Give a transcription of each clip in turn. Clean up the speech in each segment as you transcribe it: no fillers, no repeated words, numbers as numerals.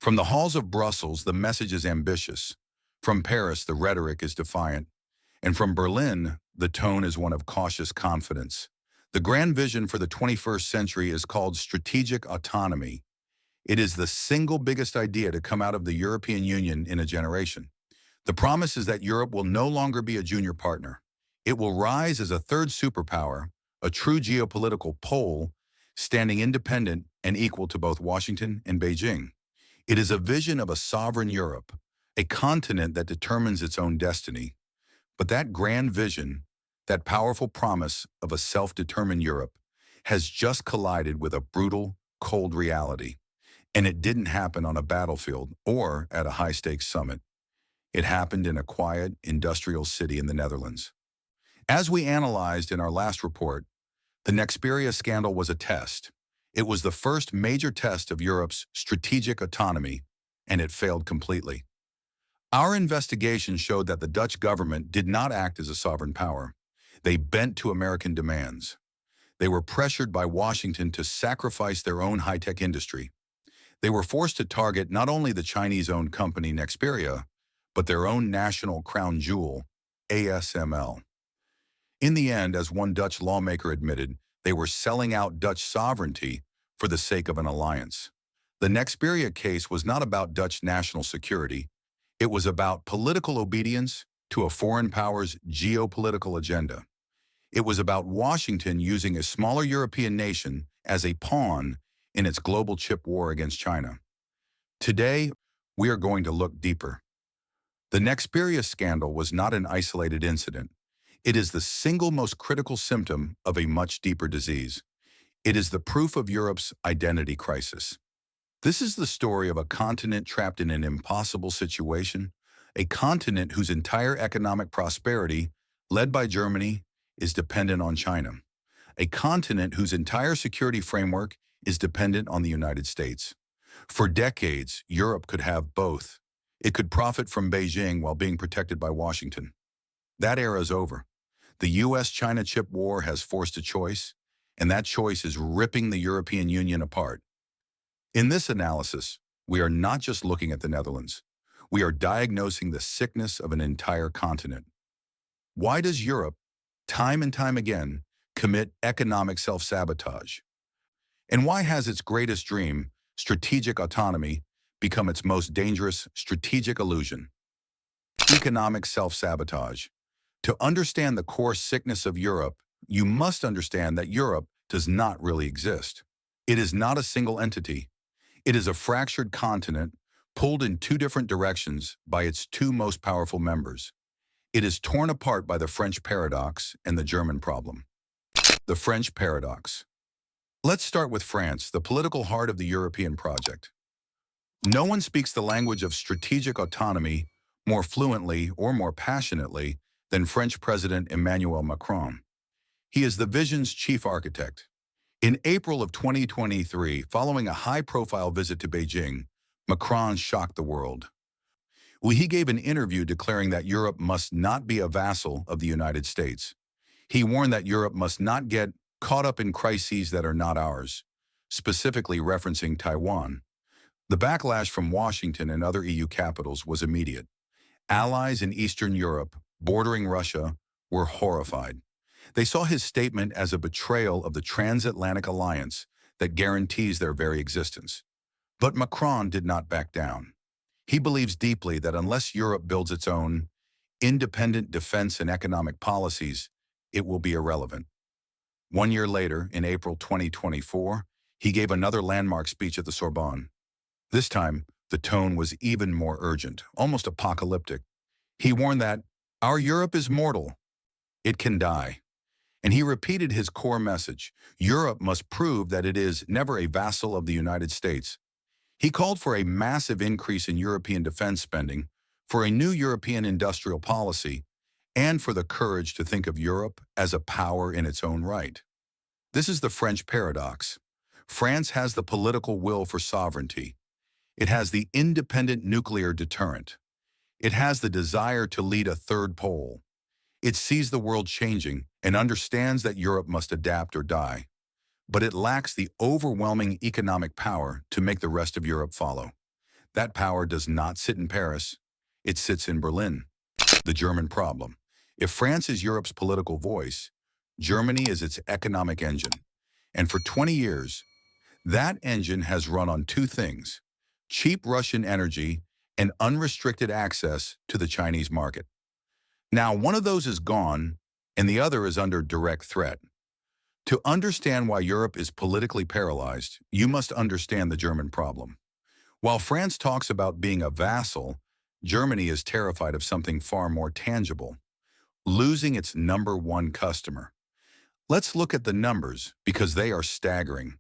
From the halls of Brussels, the message is ambitious. From Paris, the rhetoric is defiant. And from Berlin, the tone is one of cautious confidence. The grand vision for the 21st century is called strategic autonomy. It is the single biggest idea to come out of the European Union in a generation. The promise is that Europe will no longer be a junior partner. It will rise as a third superpower, a true geopolitical pole, standing independent and equal to both Washington and Beijing. It is a vision of a sovereign Europe, a continent that determines its own destiny. But that grand vision, that powerful promise of a self-determined Europe, has just collided with a brutal, cold reality. And it didn't happen on a battlefield or at a high-stakes summit. It happened in a quiet, industrial city in the Netherlands. As we analyzed in our last report, the Nexperia scandal was a test. It was the first major test of Europe's strategic autonomy, and it failed completely. Our investigation showed that the Dutch government did not act as a sovereign power. They bent to American demands. They were pressured by Washington to sacrifice their own high-tech industry. They were forced to target not only the Chinese-owned company Nexperia, but their own national crown jewel, ASML. In the end, as one Dutch lawmaker admitted, they were selling out Dutch sovereignty for the sake of an alliance. The Nexperia case was not about Dutch national security. It was about political obedience to a foreign power's geopolitical agenda. It was about Washington using a smaller European nation as a pawn in its global chip war against China. Today, we are going to look deeper. The Nexperia scandal was not an isolated incident. It is the single most critical symptom of a much deeper disease. It is the proof of Europe's identity crisis. This is the story of a continent trapped in an impossible situation, a continent whose entire economic prosperity, led by Germany, is dependent on China, a continent whose entire security framework is dependent on the United States. For decades, Europe could have both. It could profit from Beijing while being protected by Washington. That era is over. The US-China chip war has forced a choice, and that choice is ripping the European Union apart. In this analysis, we are not just looking at the Netherlands. We are diagnosing the sickness of an entire continent. Why does Europe, time and time again, commit economic self-sabotage? And why has its greatest dream, strategic autonomy, become its most dangerous strategic illusion? Economic self-sabotage. To understand the core sickness of Europe, you must understand that Europe does not really exist. It is not a single entity. It is a fractured continent pulled in two different directions by its two most powerful members. It is torn apart by the French paradox and the German problem. The French paradox. Let's start with France, the political heart of the European project. No one speaks the language of strategic autonomy more fluently or more passionately than French President Emmanuel Macron. He is the vision's chief architect. In April of 2023, following a high-profile visit to Beijing, Macron shocked the world. He gave an interview declaring that Europe must not be a vassal of the United States. He warned that Europe must not get caught up in crises that are not ours, specifically referencing Taiwan. The backlash from Washington and other EU capitals was immediate. Allies in Eastern Europe, bordering Russia, were horrified. They saw his statement as a betrayal of the transatlantic alliance that guarantees their very existence. But Macron did not back down. He believes deeply that unless Europe builds its own independent defense and economic policies, it will be irrelevant. 1 year later, in April 2024, he gave another landmark speech at the Sorbonne. This time, the tone was even more urgent, almost apocalyptic. He warned that our Europe is mortal. It can die. And he repeated his core message: Europe must prove that it is never a vassal of the United States. He called for a massive increase in European defense spending, for a new European industrial policy, and for the courage to think of Europe as a power in its own right. This is the French paradox. France has the political will for sovereignty. It has the independent nuclear deterrent. It has the desire to lead a third pole. It sees the world changing and understands that Europe must adapt or die. But it lacks the overwhelming economic power to make the rest of Europe follow. That power does not sit in Paris. It sits in Berlin. The German problem. If France is Europe's political voice, Germany is its economic engine. And for 20 years, that engine has run on two things: cheap Russian energy and unrestricted access to the Chinese market. Now, one of those is gone, and the other is under direct threat. To understand why Europe is politically paralyzed, you must understand the German problem. While France talks about being a vassal, Germany is terrified of something far more tangible: losing its number one customer. Let's look at the numbers because they are staggering.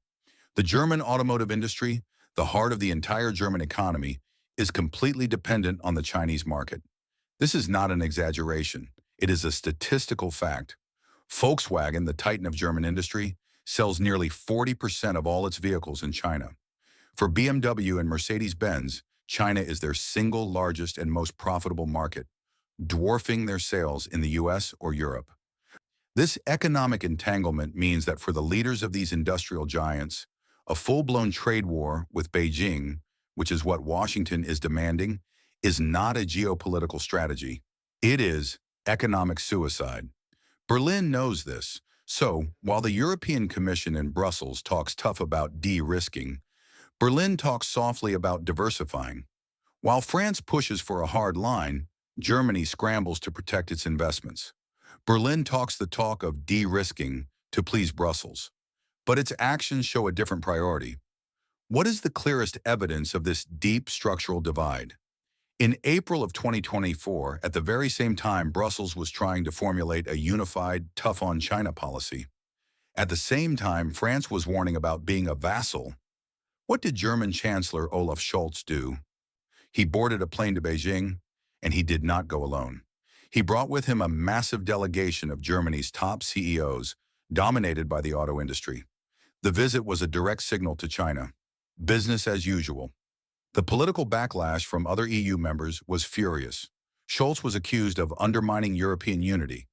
The German automotive industry, the heart of the entire German economy, is completely dependent on the Chinese market. This is not an exaggeration. It is a statistical fact. Volkswagen, the titan of German industry, sells nearly 40% of all its vehicles in China. For BMW and Mercedes-Benz, China is their single largest and most profitable market, dwarfing their sales in the US or Europe. This economic entanglement means that for the leaders of these industrial giants, a full-blown trade war with Beijing, which is what Washington is demanding, is not a geopolitical strategy. It is economic suicide. Berlin knows this. So, while the European Commission in Brussels talks tough about de-risking, Berlin talks softly about diversifying. While France pushes for a hard line, Germany scrambles to protect its investments. Berlin talks the talk of de-risking to please Brussels, but its actions show a different priority. What is the clearest evidence of this deep structural divide? In April of 2024, at the very same time Brussels was trying to formulate a unified, tough-on-China policy, at the same time France was warning about being a vassal, what did German Chancellor Olaf Scholz do? He boarded a plane to Beijing, and he did not go alone. He brought with him a massive delegation of Germany's top CEOs, dominated by the auto industry. The visit was a direct signal to China: business as usual. The political backlash from other EU members was furious. Scholz was accused of undermining European unity.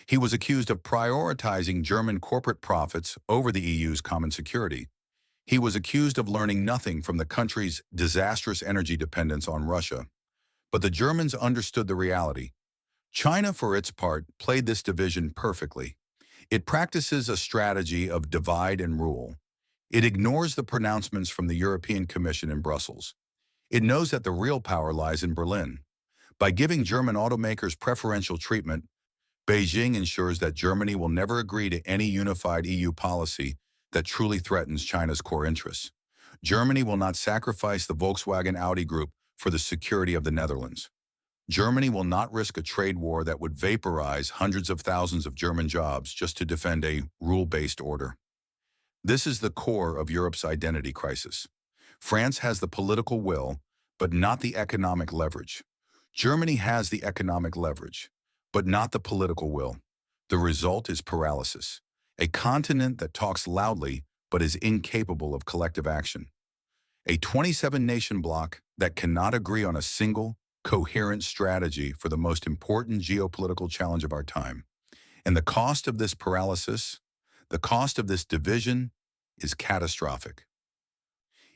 He was accused of prioritizing German corporate profits over the EU's common security. He was accused of learning nothing from the country's disastrous energy dependence on Russia. But the Germans understood the reality. China, for its part, played this division perfectly. It practices a strategy of divide and rule. It ignores the pronouncements from the European Commission in Brussels. It knows that the real power lies in Berlin. By giving German automakers preferential treatment, Beijing ensures that Germany will never agree to any unified EU policy that truly threatens China's core interests. Germany will not sacrifice the Volkswagen Audi group for the security of the Netherlands. Germany will not risk a trade war that would vaporize hundreds of thousands of German jobs just to defend a rule-based order. This is the core of Europe's identity crisis. France has the political will, but not the economic leverage. Germany has the economic leverage, but not the political will. The result is paralysis, a continent that talks loudly but is incapable of collective action. A 27-nation bloc that cannot agree on a single, coherent strategy for the most important geopolitical challenge of our time. And the cost of this paralysis, the cost of this division, is catastrophic.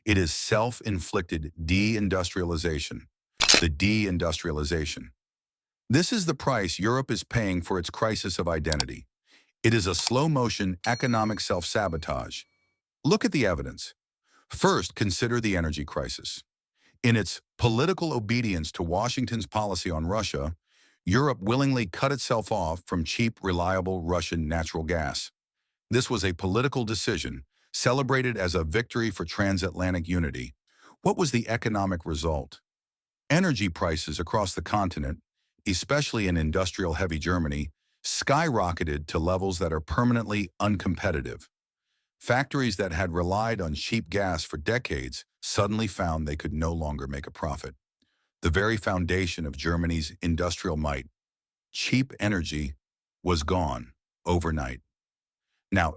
It is self-inflicted deindustrialization, the deindustrialization. This is the price Europe is paying for its crisis of identity. It is a slow-motion economic self-sabotage. Look at the evidence. First, consider the energy crisis. In its political obedience to Washington's policy on Russia, Europe willingly cut itself off from cheap, reliable Russian natural gas. This was a political decision, celebrated as a victory for transatlantic unity. What was the economic result? Energy prices across the continent, especially in industrial-heavy Germany, skyrocketed to levels that are permanently uncompetitive. Factories that had relied on cheap gas for decades suddenly found they could no longer make a profit. The very foundation of Germany's industrial might, cheap energy, was gone overnight. Now,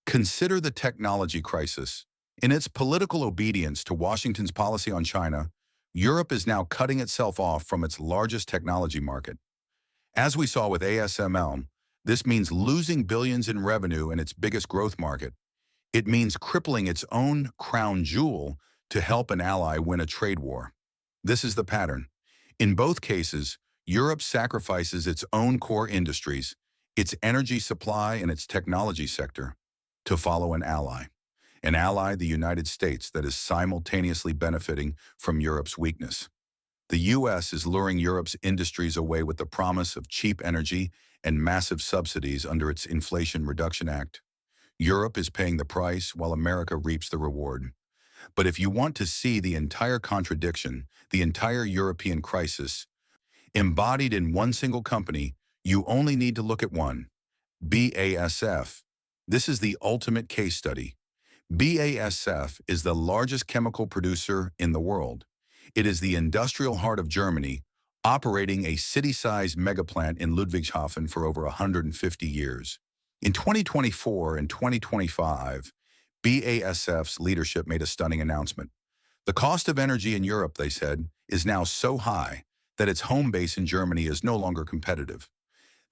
consider the technology crisis. In its political obedience to Washington's policy on China, Europe is now cutting itself off from its largest technology market. As we saw with ASML, this means losing billions in revenue in its biggest growth market. It means crippling its own crown jewel to help an ally win a trade war. This is the pattern. In both cases, Europe sacrifices its own core industries, its energy supply and its technology sector, to follow an ally, the United States, that is simultaneously benefiting from Europe's weakness. The U.S. is luring Europe's industries away with the promise of cheap energy and massive subsidies under its Inflation Reduction Act. Europe is paying the price while America reaps the reward. But if you want to see the entire contradiction, the entire European crisis, embodied in one single company, you only need to look at one: BASF. This is the ultimate case study. BASF is the largest chemical producer in the world. It is the industrial heart of Germany, operating a city-sized megaplant in Ludwigshafen for over 150 years. In 2024 and 2025, BASF's leadership made a stunning announcement. The cost of energy in Europe, they said, is now so high that its home base in Germany is no longer competitive.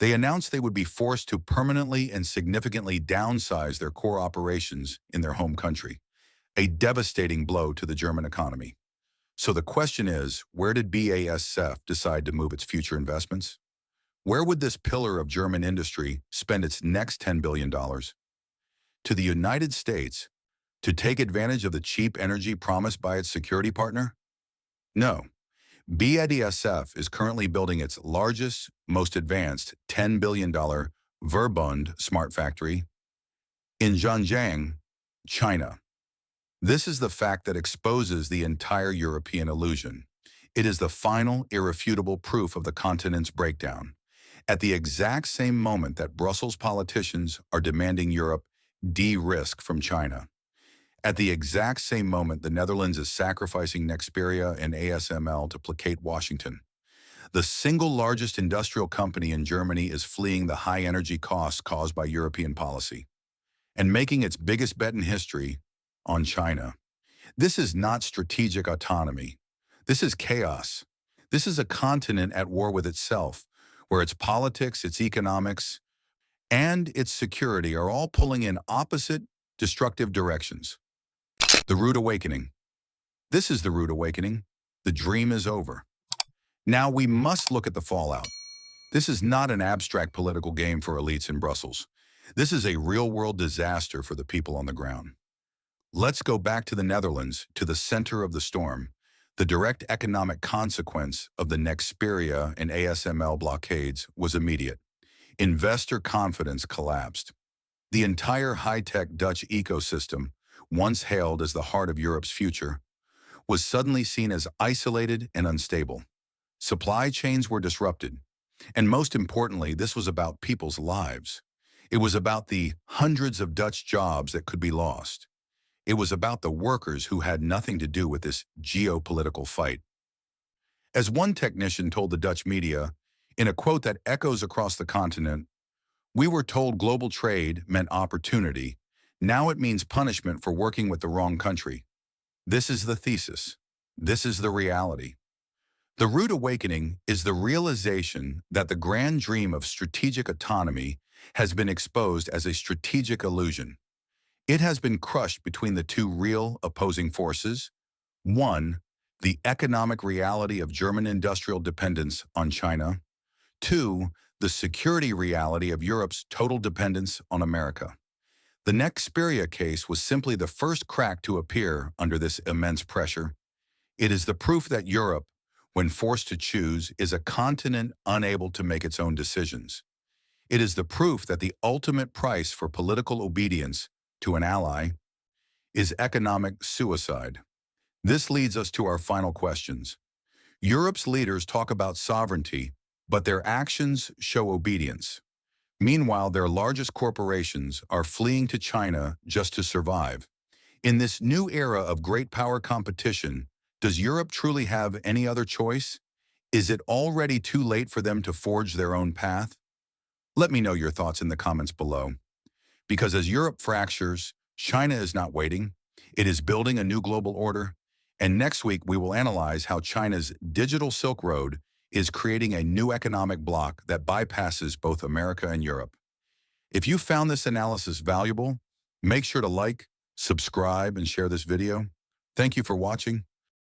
They announced they would be forced to permanently and significantly downsize their core operations in their home country, a devastating blow to the German economy. So the question is, where did BASF decide to move its future investments? Where would this pillar of German industry spend its next $10 billion? To the United States, to take advantage of the cheap energy promised by its security partner? No. BASF is currently building its largest, most advanced $10 billion Verbund smart factory in Zhanjiang, China. This is the fact that exposes the entire European illusion. It is the final, irrefutable proof of the continent's breakdown. At the exact same moment that Brussels politicians are demanding Europe de-risk from China, at the exact same moment the Netherlands is sacrificing Nexperia and ASML to placate Washington, the single largest industrial company in Germany is fleeing the high energy costs caused by European policy and making its biggest bet in history on China. This is not strategic autonomy. This is chaos. This is a continent at war with itself, where its politics, its economics, and its security are all pulling in opposite, destructive directions. The rude awakening. This is the rude awakening. The dream is over. Now we must look at the fallout. This is not an abstract political game for elites in Brussels. This is a real-world disaster for the people on the ground. Let's go back to the Netherlands, to the center of the storm. The direct economic consequence of the Nexperia and ASML blockades was immediate. Investor confidence collapsed. The entire high-tech Dutch ecosystem, once hailed as the heart of Europe's future, was suddenly seen as isolated and unstable. Supply chains were disrupted. And most importantly, this was about people's lives. It was about the hundreds of Dutch jobs that could be lost. It was about the workers who had nothing to do with this geopolitical fight. As one technician told the Dutch media, in a quote that echoes across the continent, "We were told global trade meant opportunity. Now it means punishment for working with the wrong country." This is the thesis. This is the reality. The rude awakening is the realization that the grand dream of strategic autonomy has been exposed as a strategic illusion. It has been crushed between the two real opposing forces. One, the economic reality of German industrial dependence on China. Two, the security reality of Europe's total dependence on America. The Nexperia case was simply the first crack to appear under this immense pressure. It is the proof that Europe, when forced to choose, is a continent unable to make its own decisions. It is the proof that the ultimate price for political obedience to an ally is economic suicide. This leads us to our final questions. Europe's leaders talk about sovereignty, but their actions show obedience. Meanwhile, their largest corporations are fleeing to China just to survive. In this new era of great power competition, does Europe truly have any other choice? Is it already too late for them to forge their own path? Let me know your thoughts in the comments below. Because as Europe fractures, China is not waiting. It is building a new global order. And next week, we will analyze how China's digital Silk Road is creating a new economic bloc that bypasses both America and Europe. If you found this analysis valuable, make sure to like, subscribe, and share this video. Thank you for watching.